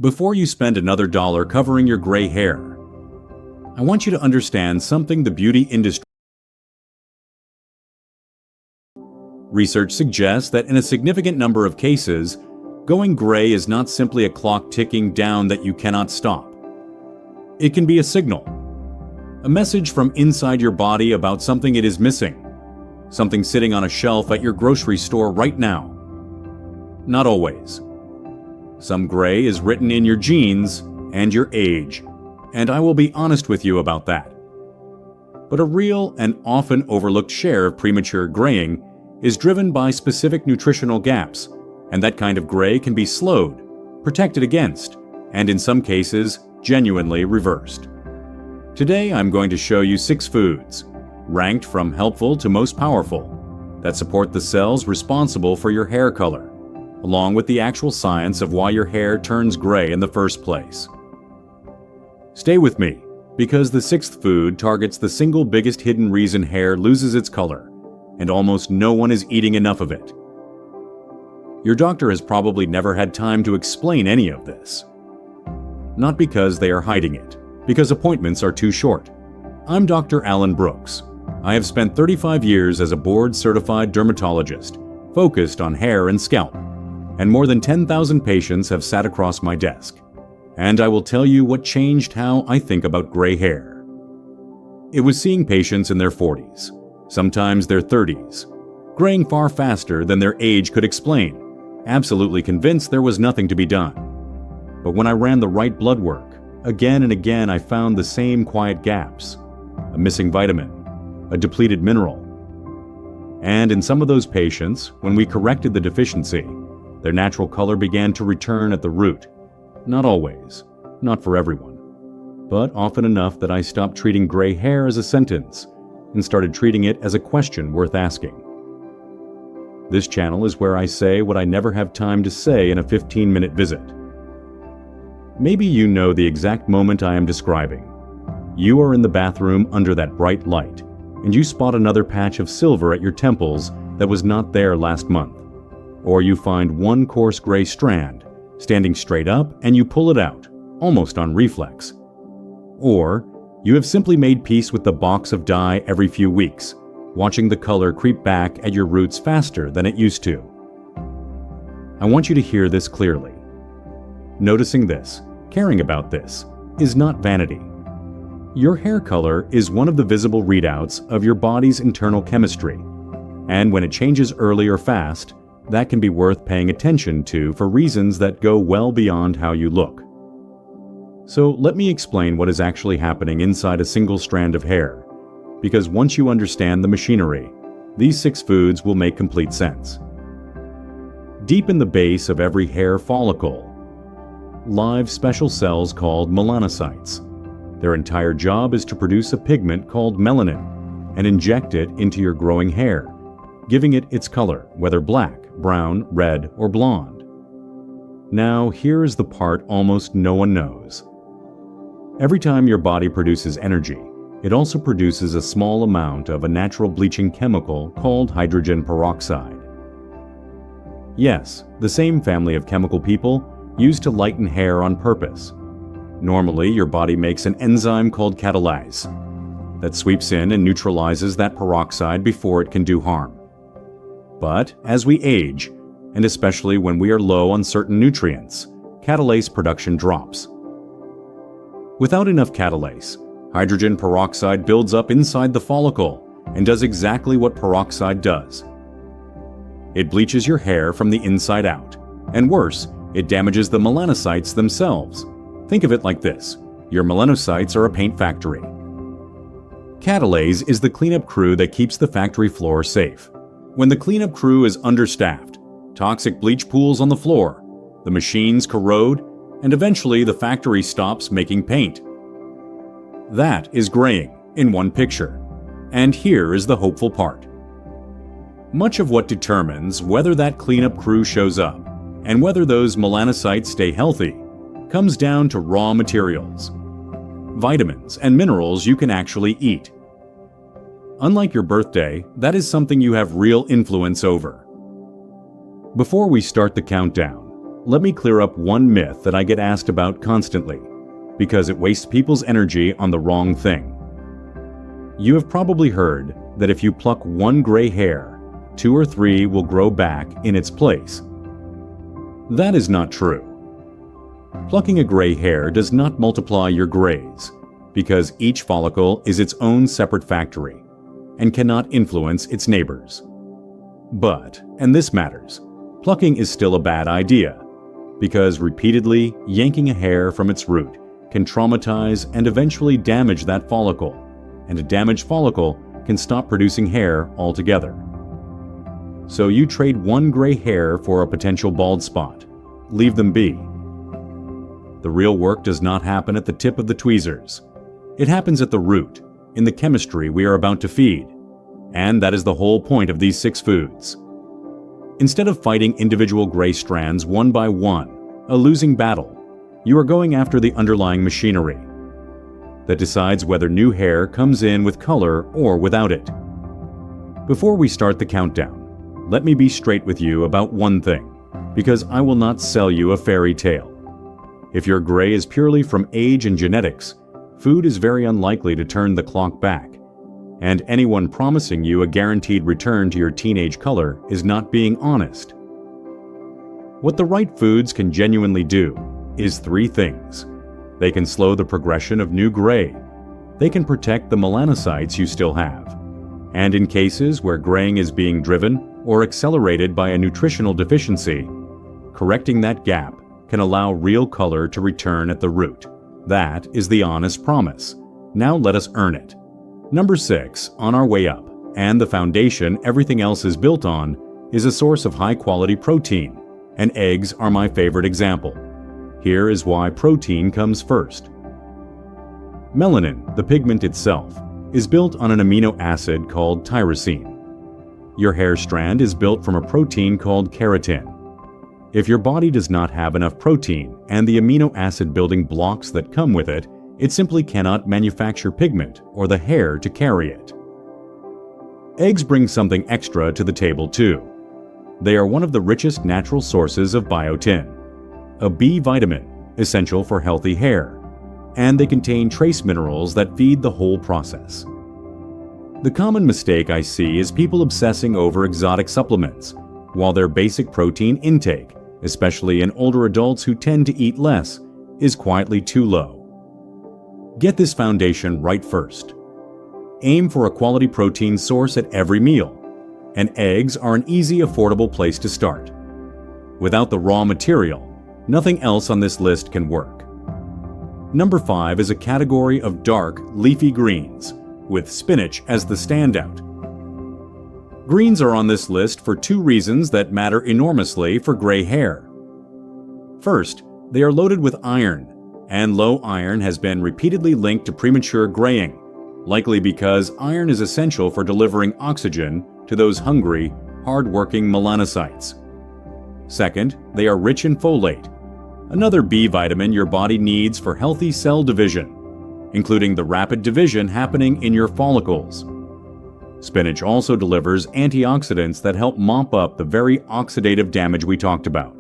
Before you spend another dollar covering your gray hair, I want you to understand something the beauty industry. Research suggests that in a significant number of cases, going gray is not simply a clock ticking down that you cannot stop. It can be a signal, a message from inside your body about something it is missing, something sitting on a shelf at your grocery store right now. Not always. Some gray is written in your genes and your age, and I will be honest with you about that. But a real and often overlooked share of premature graying is driven by specific nutritional gaps, and that kind of gray can be slowed, protected against, and in some cases, genuinely reversed. Today I'm going to show you 6 foods, ranked from helpful to most powerful, that support the cells responsible for your hair color, along with the actual science of why your hair turns gray in the first place. Stay with me, because the 6th food targets the single biggest hidden reason hair loses its color, and almost no one is eating enough of it. Your doctor has probably never had time to explain any of this. Not because they are hiding it, because appointments are too short. I'm Dr. Alan Brooks. I have spent 35 years as a board-certified dermatologist, focused on hair and scalp, and more than 10,000 patients have sat across my desk. And I will tell you what changed how I think about gray hair. It was seeing patients in their 40s, sometimes their 30s, graying far faster than their age could explain, absolutely convinced there was nothing to be done. But when I ran the right blood work, again and again I found the same quiet gaps, a missing vitamin, a depleted mineral. And in some of those patients, when we corrected the deficiency, their natural color began to return at the root. Not always, not for everyone, but often enough that I stopped treating gray hair as a sentence and started treating it as a question worth asking. This channel is where I say what I never have time to say in a 15-minute visit. Maybe you know the exact moment I am describing. You are in the bathroom under that bright light, and you spot another patch of silver at your temples that was not there last month. Or you find one coarse gray strand, standing straight up, and you pull it out, almost on reflex. Or you have simply made peace with the box of dye every few weeks, watching the color creep back at your roots faster than it used to. I want you to hear this clearly. Noticing this, caring about this, is not vanity. Your hair color is one of the visible readouts of your body's internal chemistry, and when it changes early or fast, that can be worth paying attention to for reasons that go well beyond how you look. So let me explain what is actually happening inside a single strand of hair, because once you understand the machinery, these 6 foods will make complete sense. Deep in the base of every hair follicle, live special cells called melanocytes. Their entire job is to produce a pigment called melanin and inject it into your growing hair, giving it its color, whether black, brown, red, or blonde. Now, here is the part almost no one knows. Every time your body produces energy, it also produces a small amount of a natural bleaching chemical called hydrogen peroxide. Yes, the same family of chemical people used to lighten hair on purpose. Normally, your body makes an enzyme called catalase that sweeps in and neutralizes that peroxide before it can do harm. But as we age, and especially when we are low on certain nutrients, catalase production drops. Without enough catalase, hydrogen peroxide builds up inside the follicle and does exactly what peroxide does. It bleaches your hair from the inside out, and worse, it damages the melanocytes themselves. Think of it like this: your melanocytes are a paint factory. Catalase is the cleanup crew that keeps the factory floor safe. When the cleanup crew is understaffed, toxic bleach pools on the floor, the machines corrode, and eventually the factory stops making paint. That is graying in one picture. And here is the hopeful part. Much of what determines whether that cleanup crew shows up and whether those melanocytes stay healthy comes down to raw materials, vitamins and minerals you can actually eat. Unlike your birthday, that is something you have real influence over. Before we start the countdown, let me clear up one myth that I get asked about constantly, because it wastes people's energy on the wrong thing. You have probably heard that if you pluck one gray hair, 2 or 3 will grow back in its place. That is not true. Plucking a gray hair does not multiply your grays, because each follicle is its own separate factory and cannot influence its neighbors. But, and this matters, plucking is still a bad idea, because repeatedly yanking a hair from its root can traumatize and eventually damage that follicle, and a damaged follicle can stop producing hair altogether. So you trade one gray hair for a potential bald spot. Leave them be. The real work does not happen at the tip of the tweezers. It happens at the root, in the chemistry we are about to feed. And that is the whole point of these 6 foods. Instead of fighting individual gray strands one by one, a losing battle, you are going after the underlying machinery that decides whether new hair comes in with color or without it. Before we start the countdown, let me be straight with you about one thing, because I will not sell you a fairy tale. If your gray is purely from age and genetics, food is very unlikely to turn the clock back, and anyone promising you a guaranteed return to your teenage color is not being honest. What the right foods can genuinely do is 3 things. They can slow the progression of new gray. They can protect the melanocytes you still have. And in cases where graying is being driven or accelerated by a nutritional deficiency, correcting that gap can allow real color to return at the root. That is the honest promise. Now let us earn it. Number 6, on our way up, and the foundation everything else is built on, is a source of high-quality protein, and eggs are my favorite example. Here is why protein comes first. Melanin, the pigment itself, is built on an amino acid called tyrosine. Your hair strand is built from a protein called keratin. If your body does not have enough protein and the amino acid building blocks that come with it, it simply cannot manufacture pigment or the hair to carry it. Eggs bring something extra to the table too. They are one of the richest natural sources of biotin, a B vitamin essential for healthy hair, and they contain trace minerals that feed the whole process. The common mistake I see is people obsessing over exotic supplements, while their basic protein intake, especially in older adults who tend to eat less, is quietly too low. Get this foundation right first. Aim for a quality protein source at every meal, and eggs are an easy, affordable place to start. Without the raw material, nothing else on this list can work. Number 5 is a category of dark, leafy greens, with spinach as the standout. Greens are on this list for 2 reasons that matter enormously for gray hair. First, they are loaded with iron, and low iron has been repeatedly linked to premature graying, likely because iron is essential for delivering oxygen to those hungry, hard-working melanocytes. Second, they are rich in folate, another B vitamin your body needs for healthy cell division, including the rapid division happening in your follicles. Spinach also delivers antioxidants that help mop up the very oxidative damage we talked about.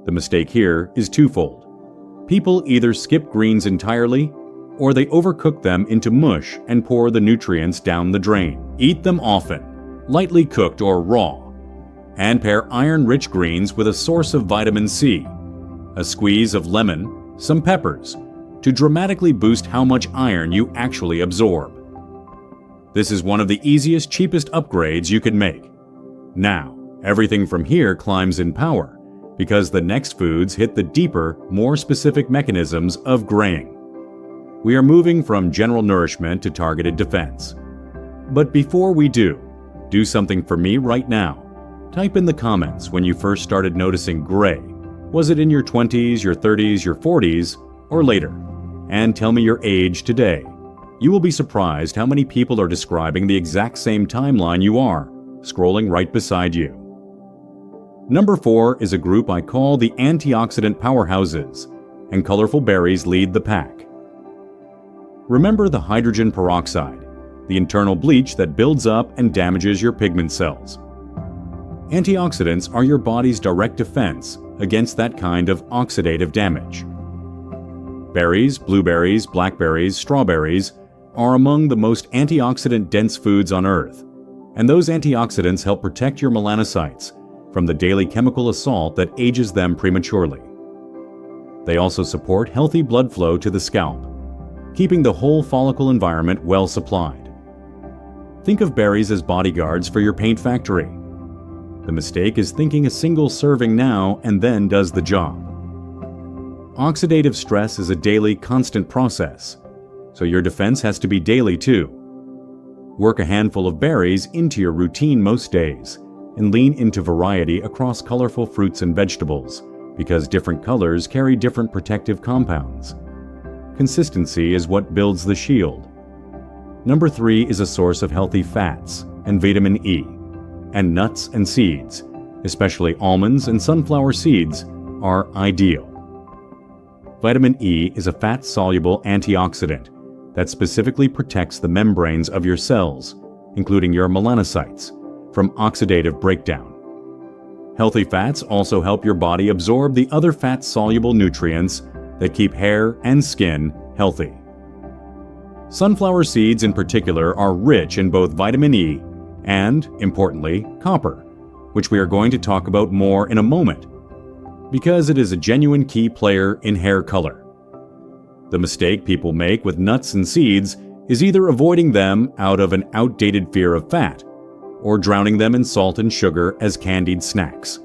The mistake here is twofold. People either skip greens entirely, or they overcook them into mush and pour the nutrients down the drain. Eat them often, lightly cooked or raw, and pair iron-rich greens with a source of vitamin C, a squeeze of lemon, some peppers, to dramatically boost how much iron you actually absorb. This is one of the easiest, cheapest upgrades you can make. Now, everything from here climbs in power, because the next foods hit the deeper, more specific mechanisms of graying. We are moving from general nourishment to targeted defense. But before we do something for me right now. Type in the comments when you first started noticing gray. Was it in your 20s, your 30s, your 40s, or later? And tell me your age today. You will be surprised how many people are describing the exact same timeline you are, scrolling right beside you. Number 4 is a group I call the antioxidant powerhouses, and colorful berries lead the pack. Remember the hydrogen peroxide, the internal bleach that builds up and damages your pigment cells. Antioxidants are your body's direct defense against that kind of oxidative damage. Berries, blueberries, blackberries, strawberries are among the most antioxidant-dense foods on Earth, and those antioxidants help protect your melanocytes from the daily chemical assault that ages them prematurely. They also support healthy blood flow to the scalp, keeping the whole follicle environment well supplied. Think of berries as bodyguards for your paint factory. The mistake is thinking a single serving now and then does the job. Oxidative stress is a daily, constant process, so your defense has to be daily too. Work a handful of berries into your routine most days, and lean into variety across colorful fruits and vegetables, because different colors carry different protective compounds. Consistency is what builds the shield. Number 3 is a source of healthy fats and vitamin E, and nuts and seeds, especially almonds and sunflower seeds, are ideal. Vitamin E is a fat-soluble antioxidant that specifically protects the membranes of your cells, including your melanocytes, from oxidative breakdown. Healthy fats also help your body absorb the other fat-soluble nutrients that keep hair and skin healthy. Sunflower seeds in particular are rich in both vitamin E and, importantly, copper, which we are going to talk about more in a moment, because it is a genuine key player in hair color. The mistake people make with nuts and seeds is either avoiding them out of an outdated fear of fat, or drowning them in salt and sugar as candied snacks.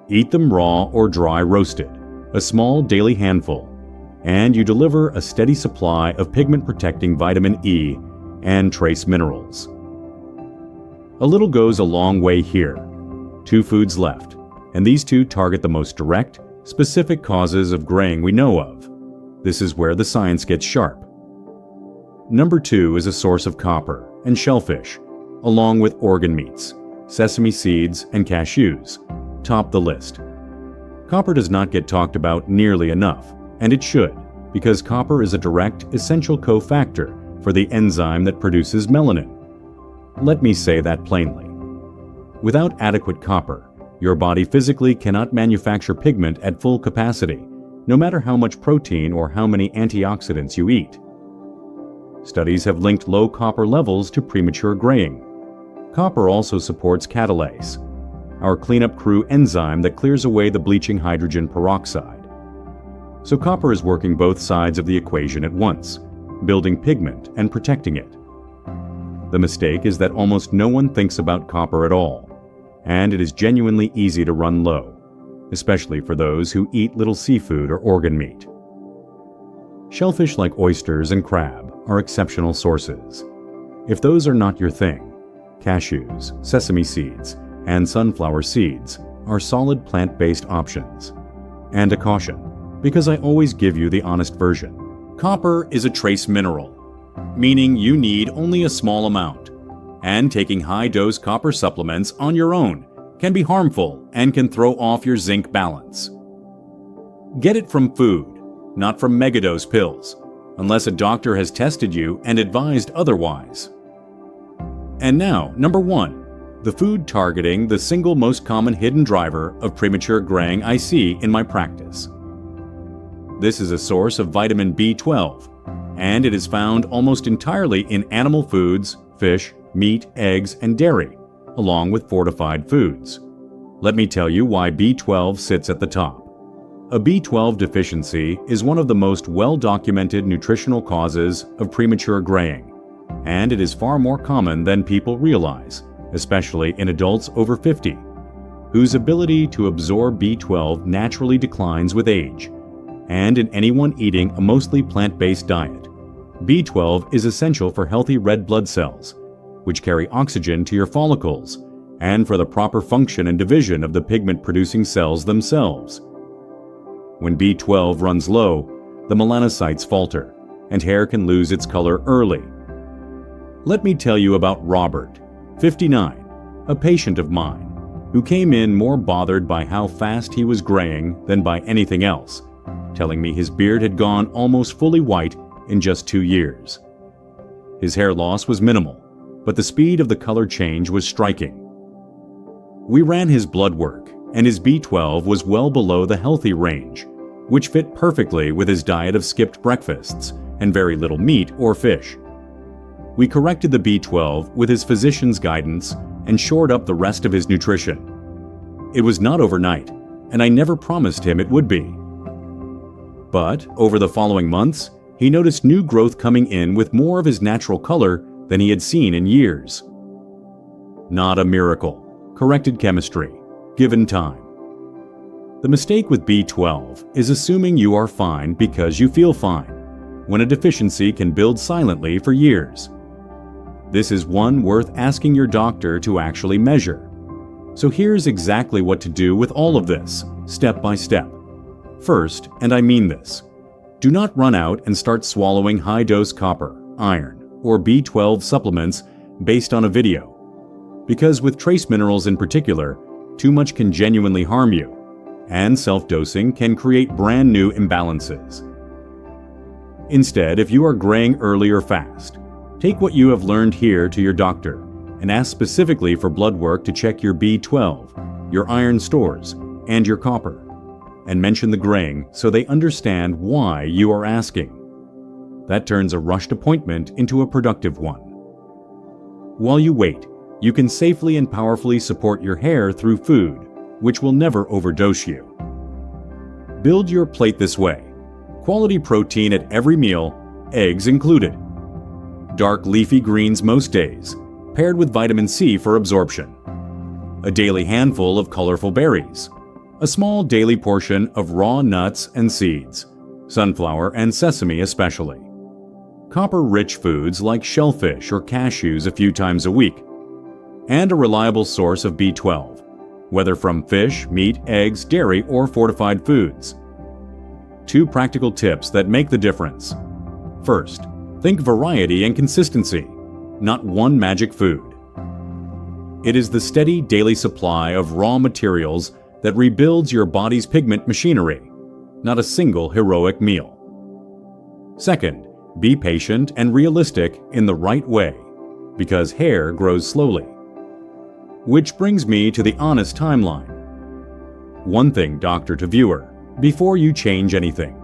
Eat them raw or dry roasted, a small daily handful, and you deliver a steady supply of pigment-protecting vitamin E and trace minerals. A little goes a long way here. 2 foods left, and these 2 target the most direct, specific causes of graying we know of. This is where the science gets sharp. Number 2 is a source of copper and shellfish, along with organ meats, sesame seeds, and cashews, top the list. Copper does not get talked about nearly enough, and it should, because copper is a direct, essential cofactor for the enzyme that produces melanin. Let me say that plainly. Without adequate copper, your body physically cannot manufacture pigment at full capacity, no matter how much protein or how many antioxidants you eat. Studies have linked low copper levels to premature graying. Copper also supports catalase, our cleanup crew enzyme that clears away the bleaching hydrogen peroxide. So copper is working both sides of the equation at once, building pigment and protecting it. The mistake is that almost no one thinks about copper at all, and it is genuinely easy to run low, especially for those who eat little seafood or organ meat. Shellfish like oysters and crab are exceptional sources. If those are not your thing, cashews, sesame seeds, and sunflower seeds are solid plant-based options. And a caution, because I always give you the honest version. Copper is a trace mineral, meaning you need only a small amount, and taking high-dose copper supplements on your own can be harmful and can throw off your zinc balance. Get it from food, not from megadose pills, unless a doctor has tested you and advised otherwise. And now, number 1, the food targeting the single most common hidden driver of premature graying I see in my practice. This is a source of vitamin B12, and it is found almost entirely in animal foods, fish, meat, eggs, and dairy, along with fortified foods. Let me tell you why B12 sits at the top. A B12 deficiency is one of the most well-documented nutritional causes of premature graying, and it is far more common than people realize, especially in adults over 50, whose ability to absorb B12 naturally declines with age, and in anyone eating a mostly plant-based diet. B12 is essential for healthy red blood cells, which carry oxygen to your follicles, and for the proper function and division of the pigment-producing cells themselves. When B12 runs low, the melanocytes falter, and hair can lose its color early. Let me tell you about Robert, 59, a patient of mine, who came in more bothered by how fast he was graying than by anything else, telling me his beard had gone almost fully white in just 2 years. His hair loss was minimal, but the speed of the color change was striking. We ran his blood work, and his B12 was well below the healthy range, which fit perfectly with his diet of skipped breakfasts and very little meat or fish. We corrected the B12 with his physician's guidance and shored up the rest of his nutrition. It was not overnight, and I never promised him it would be. But over the following months, he noticed new growth coming in with more of his natural color than he had seen in years. Not a miracle. Corrected chemistry, given time. The mistake with B12 is assuming you are fine because you feel fine, when a deficiency can build silently for years. This is one worth asking your doctor to actually measure. So here's exactly what to do with all of this, step by step. First, and I mean this, do not run out and start swallowing high-dose copper, iron, or B12 supplements based on a video. Because with trace minerals in particular, too much can genuinely harm you, and self-dosing can create brand new imbalances. Instead, if you are graying early or fast, take what you have learned here to your doctor and ask specifically for blood work to check your B12, your iron stores, and your copper, and mention the graying so they understand why you are asking. That turns a rushed appointment into a productive one. While you wait, you can safely and powerfully support your hair through food, which will never overdose you. Build your plate this way. Quality protein at every meal, eggs included. Dark leafy greens most days, paired with vitamin C for absorption. A daily handful of colorful berries. A small daily portion of raw nuts and seeds, sunflower and sesame especially. Copper-rich foods like shellfish or cashews a few times a week. And a reliable source of B12, whether from fish, meat, eggs, dairy, or fortified foods. 2 practical tips that make the difference. First, think variety and consistency, not one magic food. It is the steady daily supply of raw materials that rebuilds your body's pigment machinery, not a single heroic meal. Second, be patient and realistic in the right way, because hair grows slowly. Which brings me to the honest timeline. One thing, doctor to viewer, before you change anything.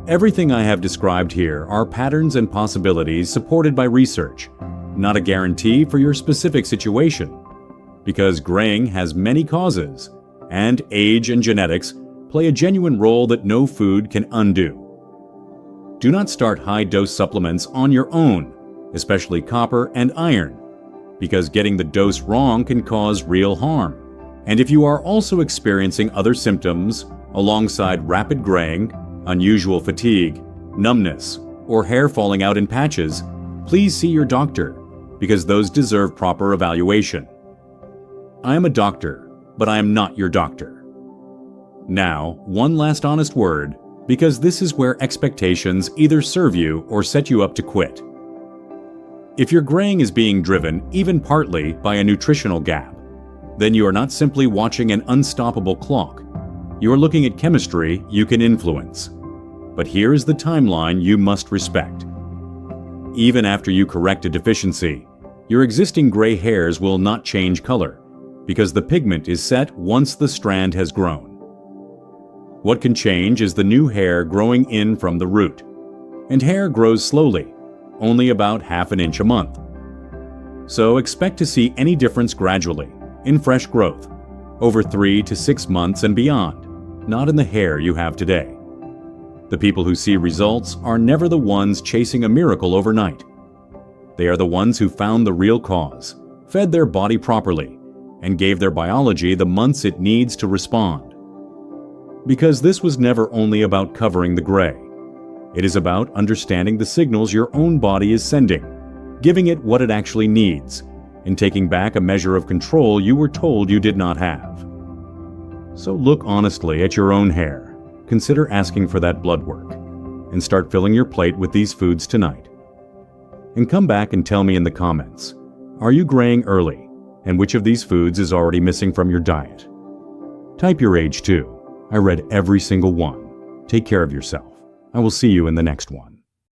Everything I have described here are patterns and possibilities supported by research, not a guarantee for your specific situation, because graying has many causes, and age and genetics play a genuine role that no food can undo. Do not start high-dose supplements on your own, especially copper and iron, because getting the dose wrong can cause real harm. And if you are also experiencing other symptoms alongside rapid graying, unusual fatigue, numbness, or hair falling out in patches, please see your doctor, because those deserve proper evaluation. I am a doctor, but I am not your doctor. Now, one last honest word, because this is where expectations either serve you or set you up to quit. If your graying is being driven, even partly, by a nutritional gap, then you are not simply watching an unstoppable clock. You are looking at chemistry you can influence. But here is the timeline you must respect. Even after you correct a deficiency, your existing gray hairs will not change color, because the pigment is set once the strand has grown. What can change is the new hair growing in from the root. And hair grows slowly, only about ½ inch a month. So expect to see any difference gradually, in fresh growth, over 3 to 6 months and beyond, not in the hair you have today. The people who see results are never the ones chasing a miracle overnight. They are the ones who found the real cause, fed their body properly, and gave their biology the months it needs to respond. Because this was never only about covering the gray. It is about understanding the signals your own body is sending, giving it what it actually needs, and taking back a measure of control you were told you did not have. So look honestly at your own hair, consider asking for that blood work, and start filling your plate with these foods tonight. And come back and tell me in the comments, are you graying early, and which of these foods is already missing from your diet? Type your age too. I read every single one. Take care of yourself. I will see you in the next one.